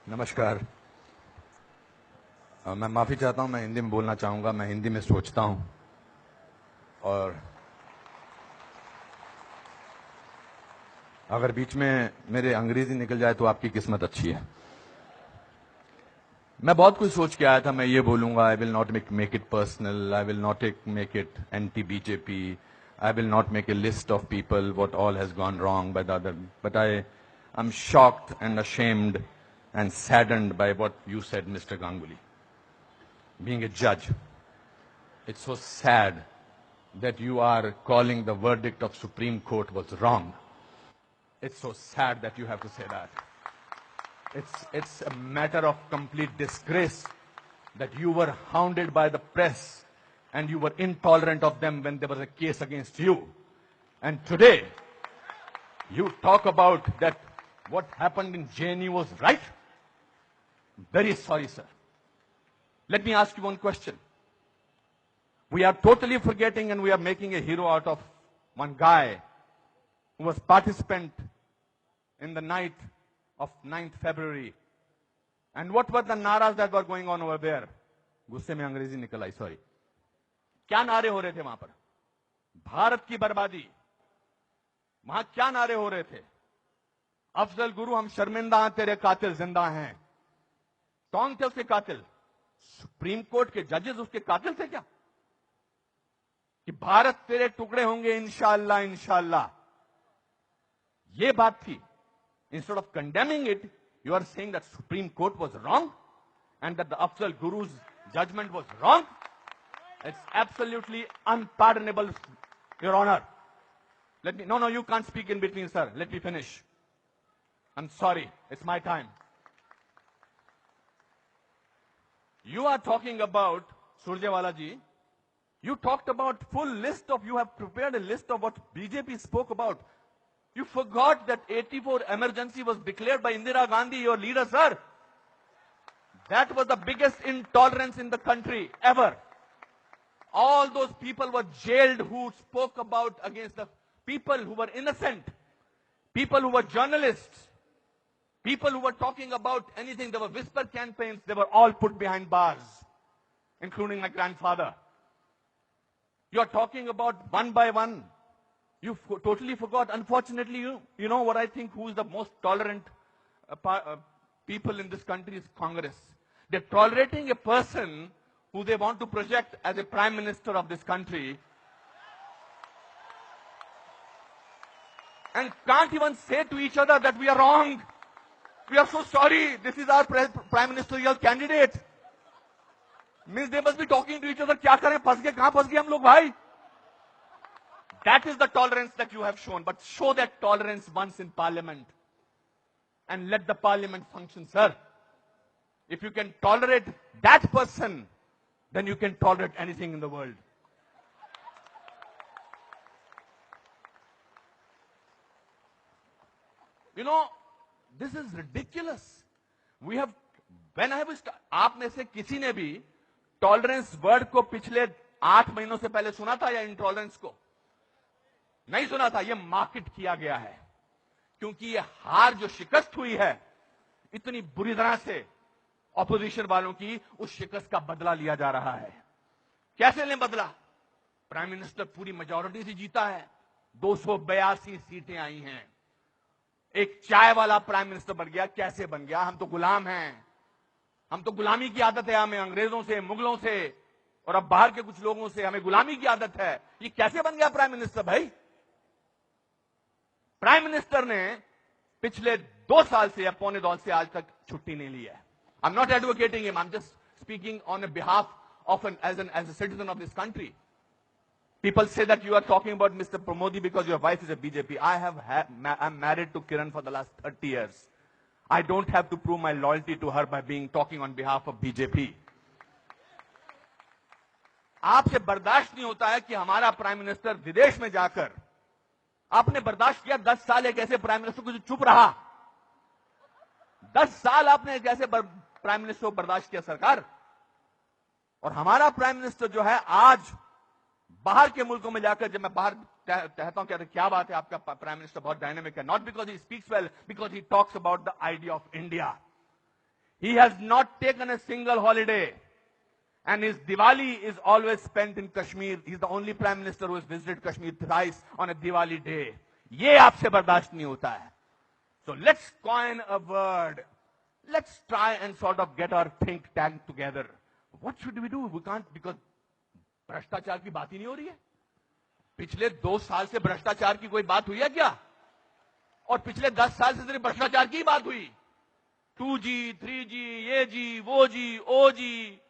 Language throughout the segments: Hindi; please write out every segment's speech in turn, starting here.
नमस्कार। मैं माफ़ी चाहता हूं, मैं हिंदी में बोलना चाहूंगा। मैं हिंदी में सोचता हूं और अगर बीच में मेरे अंग्रेजी निकल जाए तो आपकी किस्मत अच्छी है। मैं बहुत कुछ सोच के आया था। मैं ये बोलूंगा, I will not make it personal, I will not make it anti BJP, I will not make a list of people what all has gone wrong by the other, but I am shocked and ashamed and saddened by what you said, Mr. Ganguly. Being a judge, it's so sad that you are calling the verdict of Supreme Court was wrong. It's so sad that you have to say that. It's a matter of complete disgrace that you were hounded by the press and you were intolerant of them when there was a case against you. And today, you talk about that what happened in JNU was right. Very sorry, sir. Let me ask you one question. We are totally forgetting and we are making a hero out of one guy who was participant in the night of 9th February. And what were the naras that were going on over there? गुस्से में अंग्रेजी निकल आई, सॉरी। क्या नारे हो रहे थे वहां पर? भारत की बर्बादी। वहां क्या नारे हो रहे थे? अफजल गुरु, हम शर्मिंदा हैं, तेरे कातिल जिंदा हैं। कौन थे उसके कातिल? सुप्रीम कोर्ट के जजेस उसके कातिल थे क्या? कि भारत तेरे टुकड़े होंगे इंशाअल्लाह इंशाअल्लाह, ये बात थी। Instead of condemning it, you are saying that supreme court was wrong and that the Afzal Guru's judgment was wrong. It's absolutely unpardonable, your honour. Let me, no, you can't speak in between, sir. Let me finish. I am sorry, it's my time. You are talking about, Surjewala ji, you talked about full list of, you have prepared a list of what BJP spoke about. You forgot that 84 emergency was declared by Indira Gandhi, your leader, sir. That was the biggest intolerance in the country ever. All those people were jailed who spoke about against the people who were innocent, people who were journalists, people who were talking about anything. There were whisper campaigns. They were all put behind bars, including my grandfather. You are talking about one by one. You totally forgot. Unfortunately, you know what I think, who is the most tolerant people in this country is Congress. They're tolerating a person who they want to project as a prime minister of this country and can't even say to each other that we are wrong. We are so sorry. This is our prime ministerial candidate. Means they must be talking to each other. क्या करें? फंस गए, कहां फंस गए हम लोग भाई? That is the tolerance that you have shown. But show that tolerance once in parliament and let the parliament function, sir. If you can tolerate that person, then you can tolerate anything in the world. You know, this is ridiculous. We have, when I was, आप में से किसी ने भी टॉलरेंस वर्ड को पिछले 8 महीनों से पहले सुना था या इंटॉलरेंस को? नहीं सुना था। ये मार्केट किया गया है क्योंकि ये हार जो शिकस्त हुई है इतनी बुरी तरह से ऑपोजिशन वालों की, उस शिकस्त का बदला लिया जा रहा है। कैसे लें बदला? प्राइम मिनिस्टर पूरी मेजॉरिटी से जीता है, 282 सीटें आई हैं। एक चाय वाला प्राइम मिनिस्टर बन गया। कैसे बन गया? हम तो गुलाम हैं, हम तो गुलामी की आदत है हमें, अंग्रेजों से, मुगलों से और अब बाहर के कुछ लोगों से हमें गुलामी की आदत है। ये कैसे बन गया प्राइम मिनिस्टर भाई? प्राइम मिनिस्टर ने पिछले 2 साल से या पौने 2 से आज तक छुट्टी नहीं ली है। I am not advocating him, I am just speaking on behalf of as a citizen of this country. People say that you are talking about Mr. Modi because your wife is a BJP. I'm married to Kiran for the last 30 years. I don't have to prove my loyalty to her by talking on behalf of BJP. आपसे बर्दाश्त नहीं होता है कि हमारा प्राइम मिनिस्टर विदेश में जाकर, आपने बर्दाश्त किया 10 साल एक ऐसे प्राइम मिनिस्टर को जो चुप रहा। 10 साल आपने एक ऐसे प्राइम मिनिस्टर को बर्दाश्त किया सरकार, और हमारा प्राइम मिनिस्टर जो है आज बाहर के मुल्कों में जाकर, जब मैं बाहर कहता हूं कहते क्या बात है आपका प्राइम मिनिस्टर बहुत डायनेमिक है, not because he speaks well, because he talks about the idea of India. He has not taken a single holiday. And his Diwali is always spent in Kashmir. He's the only Prime Minister who has visited Kashmir thrice on a Diwali day. ये आपसे बर्दाश्त नहीं होता है. So let's coin a word. Let's try and sort of get our think tank together. What should we do? We can't, because भ्रष्टाचार की बात ही नहीं हो रही है. पिछले 2 साल से भ्रष्टाचार की कोई बात हुई है क्या? और पिछले 10 साल से सिर्फ भ्रष्टाचार की बात हुई. 2G, 3G, ये जी, वो जी, ओ जी,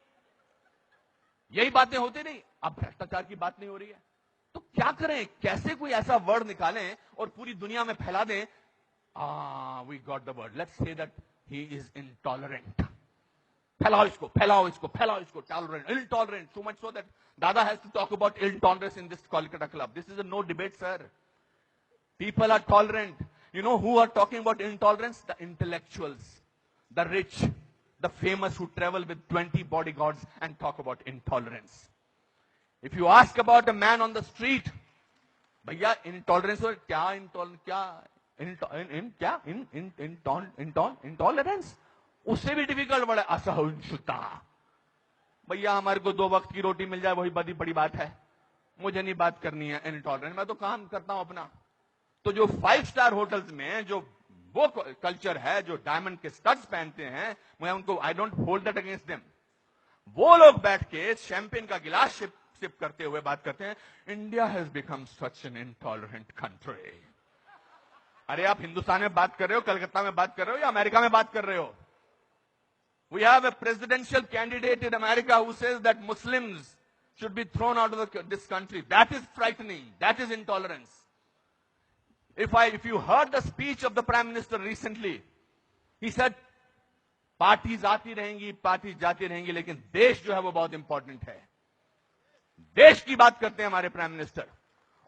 यही बातें होती नहीं. अब भ्रष्टाचार की बात नहीं हो रही है. तो क्या करें? कैसे कोई ऐसा वर्ड निकालें और पूरी दुनिया में फैला दें? We got the word. Let's say that he is intolerant. फैलाओ इसको, फैलाओ इसको, फैलाओ इसको. Tolerant, intolerant. So much so that Dada has to talk about intolerance in this Kolkata club. This is a no debate, sir. People are tolerant. You know who are talking about intolerance? The intellectuals, the rich, the famous who travel with 20 bodyguards and talk about intolerance. If you ask about a man on the street, भैया intolerance और क्या intolerance उससे भी डिफिकल्ट वर्ड है. असहिष्णुता. भैया हमारे को 2 वक्त की रोटी मिल जाए वही बड़ी बात है. मुझे नहीं बात करनी है इंटॉलरेंस. मैं तो काम करता हूं अपना. तो जो 5 स्टार होटल्स में जो वो कल्चर है, जो डायमंड के स्टड्स पहनते हैं, मैं उनको I don't hold that against them. वो लोग बैठ के शैंपेन का गिलास सिप करते हुए बात करते हैं, India has become such an intolerant country. अरे आप हिंदुस्तान में बात कर रहे हो, कलकत्ता में बात कर रहे हो या अमेरिका में बात कर रहे हो? We have a presidential candidate in America who says that Muslims should be thrown out of this country. That is frightening. That is intolerance. If you heard the speech of the Prime Minister recently, he said, parties आती रहेंगी, पार्टीज जाती रहेंगी, लेकिन देश जो है वो बहुत इंपॉर्टेंट है. देश की बात करते हैं हमारे प्राइम मिनिस्टर.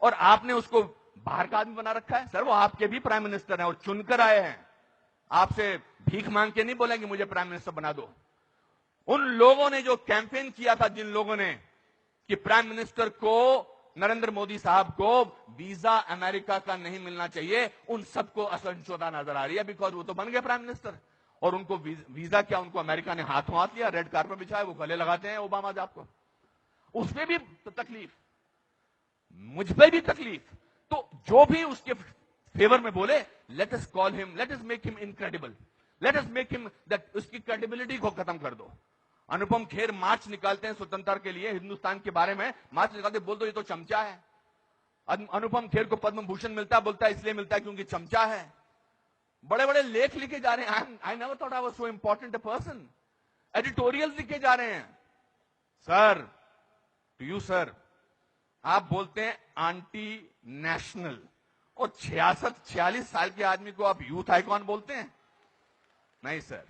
और आपने उसको बाहर का आदमी बना रखा है. सर वो आपके भी प्राइम मिनिस्टर हैं और चुनकर आए हैं. आपसे भीख मांग के नहीं बोलेंगे मुझे प्राइम मिनिस्टर बना दो. उन लोगों ने जो कैंपेन किया था, जिन लोगों ने कि प्राइम मिनिस्टर को, नरेंद्र मोदी साहब को वीजा अमेरिका का नहीं मिलना चाहिए, उन सबको असहिष्णुता नजर आ रही है. बिकॉज वो तो बन गए प्राइम मिनिस्टर और उनको वीजा क्या, उनको अमेरिका ने हाथों हाथ लिया, रेड कार्पेट बिछाया, वो गले लगाते हैं ओबामा साहब को. उस पर भी तो तकलीफ, मुझ पर भी तकलीफ. तो जो भी उसके फेवर में बोले, let us call him, let us make him incredible, let us make him that, उसकी क्रेडिबिलिटी को खत्म कर दो. अनुपम खेर मार्च निकालते हैं स्वतंत्रता के लिए, हिंदुस्तान के बारे में मार्च निकालते, बोल दो ये तो चमचा है. अनुपम खेर को पद्म भूषण मिलता है, बोलता है इसलिए मिलता है क्योंकि चमचा है. बड़े बड़े लेख लिखे जा रहे हैं. I never thought I was so important a person. Editorials लिखे जा रहे हैं. सर, टू यू सर, आप बोलते हैं एंटी नेशनल, और 46 साल के आदमी को आप यूथ आइकॉन बोलते हैं? नहीं सर.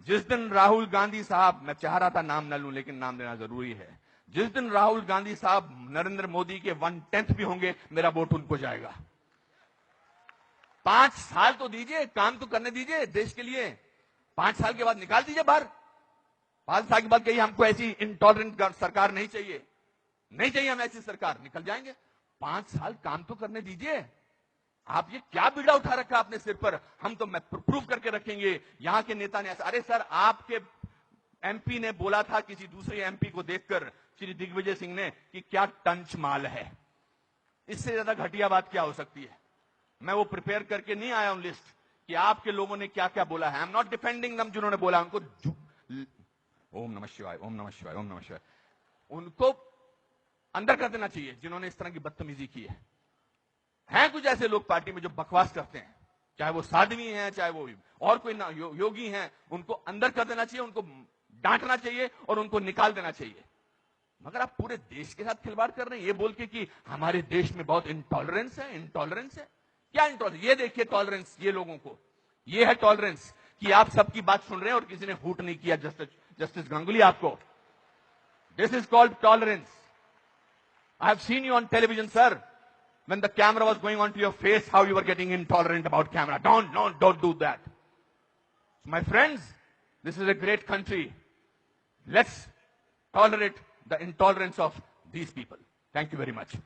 जिस दिन राहुल गांधी साहब, मैं चाह रहा था नाम न लूं लेकिन नाम देना जरूरी है, जिस दिन राहुल गांधी साहब नरेंद्र मोदी के 1/10 भी होंगे, मेरा वोट उनको जाएगा. 5 साल तो दीजिए, काम तो करने दीजिए देश के लिए. 5 साल के बाद निकाल दीजिए बाहर. 5 साल के बाद कहिए हमको ऐसी इंटॉलरेंट सरकार नहीं चाहिए, नहीं चाहिए हमें ऐसी सरकार, निकल जाएंगे. 5 साल काम तो करने दीजिए. आप ये क्या बीड़ा उठा रखा अपने सिर पर, हम तो प्रूव करके रखेंगे, यहां के नेता ने ऐसा. अरे सर, आपके एमपी ने बोला था किसी दूसरे एमपी को देखकर, श्री दिग्विजय सिंह ने, कि क्या टंच माल है. इससे ज्यादा घटिया बात क्या हो सकती है. मैं वो प्रिपेयर करके नहीं आया हूं लिस्ट कि आपके लोगों ने क्या क्या बोला है. आई एम नॉट डिफेंडिंग दम. जिन्होंने बोला उनको ओम नमः शिवाय, ओम नमः शिवाय, ओम नमः शिवाय, उनको अंदर कर देना चाहिए जिन्होंने इस तरह की बदतमीजी की है. हैं कुछ ऐसे लोग पार्टी में जो बकवास करते हैं, चाहे वो साध्वी हैं, चाहे वो और कोई ना योगी हैं, उनको अंदर कर देना चाहिए, उनको डांटना चाहिए और उनको निकाल देना चाहिए. मगर आप पूरे देश के साथ खिलवाड़ कर रहे हैं ये बोल के कि हमारे देश में बहुत इंटॉलरेंस है. इंटॉलरेंस है क्या? इंटॉलरेंस ये देखिए, टॉलरेंस ये लोगों को, ये है टॉलरेंस कि आप सबकी बात सुन रहे हैं और किसी ने हूट नहीं किया. जस्टिस गांगुली आपको, this is called tolerance. I have seen you on television, sir, when the camera was going on to your face, how you were getting intolerant about camera. Don't do that. My friends, this is a great country. Let's tolerate the intolerance of these people. Thank you very much.